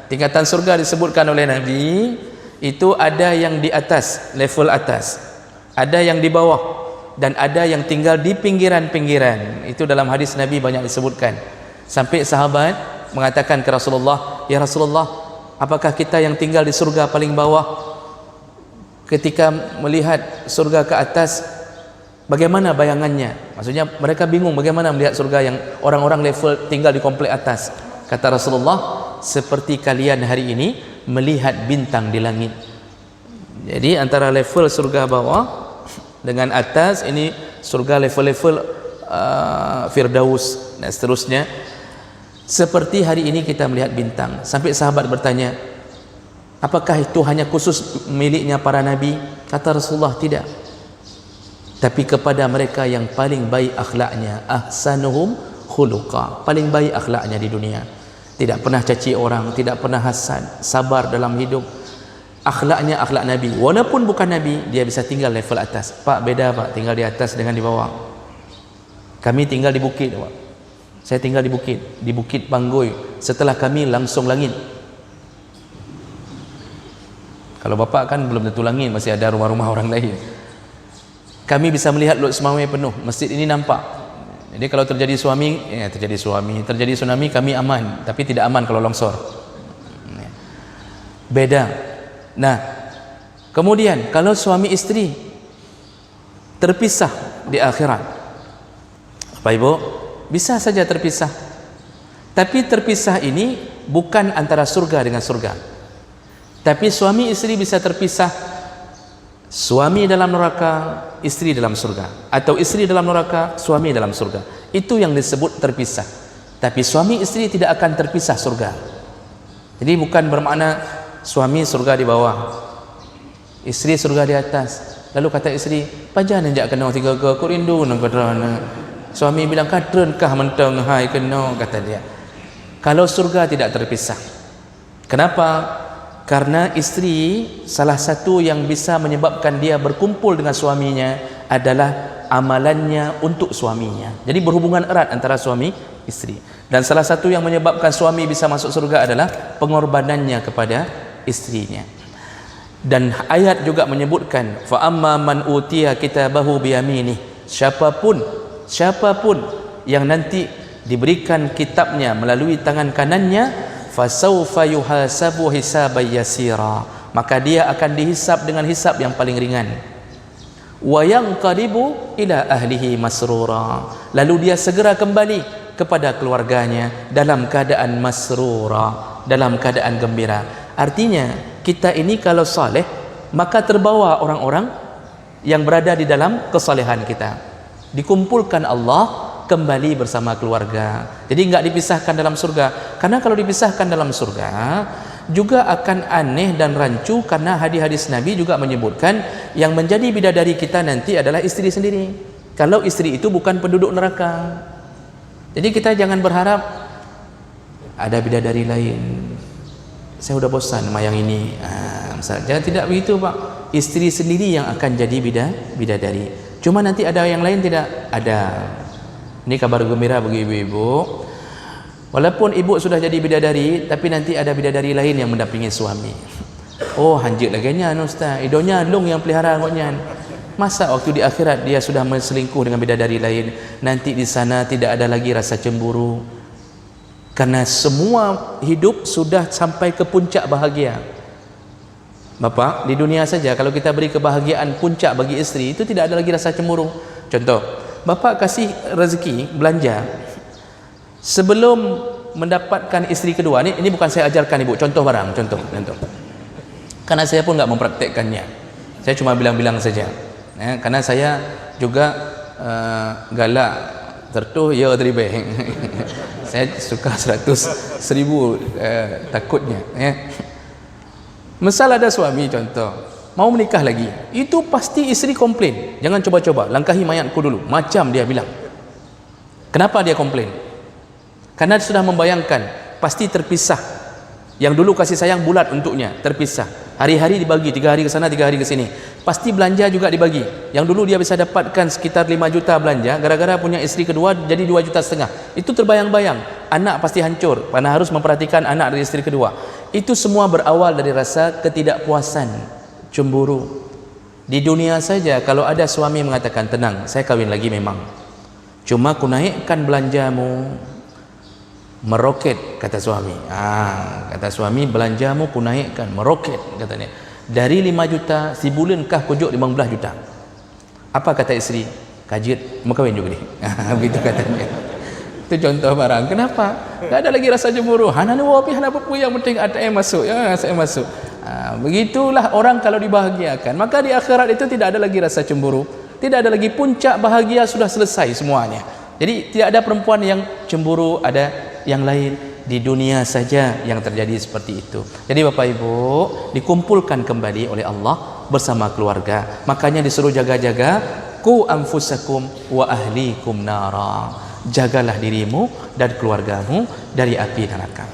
Tingkatan surga disebutkan oleh Nabi itu ada yang di atas, level atas, ada yang di bawah, dan ada yang tinggal di pinggiran-pinggiran. Itu dalam hadis Nabi banyak disebutkan. Sampai sahabat mengatakan ke Rasulullah, "Ya Rasulullah, apakah kita yang tinggal di surga paling bawah? Ketika melihat surga ke atas, bagaimana bayangannya?" Maksudnya mereka bingung bagaimana melihat surga yang orang-orang level tinggal di komplek atas. Kata Rasulullah, seperti kalian hari ini melihat bintang di langit. Jadi antara level surga bawah dengan atas, ini surga level-level Firdaus dan seterusnya. Seperti hari ini kita melihat bintang. Sampai sahabat bertanya, apakah itu hanya khusus miliknya para nabi? Kata Rasulullah, tidak. Tapi kepada mereka yang paling baik akhlaknya, ahsanuhum khuluqa, paling baik akhlaknya di dunia. Tidak pernah caci orang, tidak pernah hasad, sabar dalam hidup. Akhlaknya akhlak Nabi. Walaupun bukan Nabi, dia bisa tinggal level atas. Pak, beda Pak, tinggal di atas dengan di bawah. Kami tinggal di bukit Pak. Saya tinggal di Bukit Panggoi. Setelah kami langsung langit. Kalau Bapak kan belum tentu langit, masih ada rumah-rumah orang lain. Kami bisa melihat Lot Semawai penuh. Masjid ini nampak. Jadi kalau terjadi terjadi tsunami kami aman, tapi tidak aman kalau longsor. Beda. Nah, kemudian kalau suami istri terpisah di akhirat, Bapak Ibu, bisa saja terpisah. Tapi terpisah ini bukan antara surga dengan surga. Tapi suami istri bisa terpisah. Suami dalam neraka, istri dalam surga, atau istri dalam neraka, suami dalam surga. Itu yang disebut terpisah. Tapi suami istri tidak akan terpisah surga. Jadi bukan bermakna suami surga di bawah, istri surga di atas. Lalu kata istri, "Pajan enjak kena tiga ke rindu nang kadrana." Suami bilang, "Kadrenkah mentang hai kena," kata dia. Kalau surga tidak terpisah. Kenapa? Karena istri, salah satu yang bisa menyebabkan dia berkumpul dengan suaminya adalah amalannya untuk suaminya. Jadi berhubungan erat antara suami istri. Dan salah satu yang menyebabkan suami bisa masuk surga adalah pengorbanannya kepada istrinya. Dan ayat juga menyebutkan, fa amma man utiya kitabahu biyaminih, siapapun yang nanti diberikan kitabnya melalui tangan kanannya, fasawfa yuhasabu hisaban yasira, maka dia akan dihisab dengan hisab yang paling ringan. Wa yanqalibu ila ahlihi masrura, lalu dia segera kembali kepada keluarganya dalam keadaan masrura, dalam keadaan gembira. Artinya kita ini kalau saleh, maka terbawa orang-orang yang berada di dalam kesalehan kita, dikumpulkan Allah kembali bersama keluarga. Jadi enggak dipisahkan dalam surga. Karena kalau dipisahkan dalam surga juga akan aneh dan rancu, karena hadis-hadis Nabi juga menyebutkan yang menjadi bidadari kita nanti adalah istri sendiri. Kalau istri itu bukan penduduk neraka. Jadi kita jangan berharap ada bidadari lain. Saya udah bosan sama yang ini. Jangan tidak begitu Pak. Istri sendiri yang akan jadi bidadari. Cuma nanti ada yang lain tidak? Ada. Ini kabar gembira bagi ibu-ibu. Walaupun ibu sudah jadi bidadari, tapi nanti ada bidadari lain yang mendampingi suami. Oh, hanjit lagi nya Ustaz. Idonya long yang pelihara agaknya. Masa waktu di akhirat dia sudah berselingkuh dengan bidadari lain, nanti di sana tidak ada lagi rasa cemburu. Karena semua hidup sudah sampai ke puncak bahagia. Bapak, di dunia saja kalau kita beri kebahagiaan puncak bagi istri, itu tidak ada lagi rasa cemburu. Contoh, Bapak kasih rezeki belanja, sebelum mendapatkan istri kedua, ini bukan saya ajarkan ibu, contoh barang, contoh. Karena saya pun nggak mempraktekkannya, saya cuma bilang-bilang saja. Karena saya juga galak tertuh ya teribeng. Saya suka 100.000 takutnya. Misal ada suami contoh mau menikah lagi, itu pasti istri komplain, jangan coba-coba, langkahi mayatku dulu, macam dia bilang. Kenapa dia komplain? Karena sudah membayangkan pasti terpisah. Yang dulu kasih sayang bulat untuknya, terpisah. Hari-hari dibagi, 3 hari ke sana, 3 hari ke sini. Pasti belanja juga dibagi. Yang dulu dia bisa dapatkan sekitar 5 juta belanja, gara-gara punya istri kedua jadi 2,5 juta. Itu terbayang-bayang. Anak pasti hancur, karena harus memperhatikan anak dari istri kedua. Itu semua berawal dari rasa ketidakpuasan, cemburu. Di dunia saja kalau ada suami mengatakan, tenang, saya kahwin lagi memang, cuma aku naikkan belanjamu, meroket, kata suami. Kata suami, belanjamu ku naikkan, meroket, katanya. Dari 5 juta, si bulan kah kujuk 15 juta. Apa kata isteri? Kajit, mau kahwin juga ni. Begitu katanya. Itu contoh barang. Kenapa? Tak ada lagi rasa cemburu. Hana ni wapi, hana apa yang penting ATM masuk. Ya, saya masuk. Begitulah orang kalau dibahagiakan. Maka di akhirat itu tidak ada lagi rasa cemburu. Tidak ada lagi, puncak bahagia sudah selesai semuanya. Jadi tidak ada perempuan yang cemburu, ada yang lain. Di dunia saja yang terjadi seperti itu. Jadi Bapak Ibu, dikumpulkan kembali oleh Allah bersama keluarga. Makanya disuruh jaga-jaga, ku anfusakum wa ahlikum nara. Jagalah dirimu dan keluargamu dari api neraka.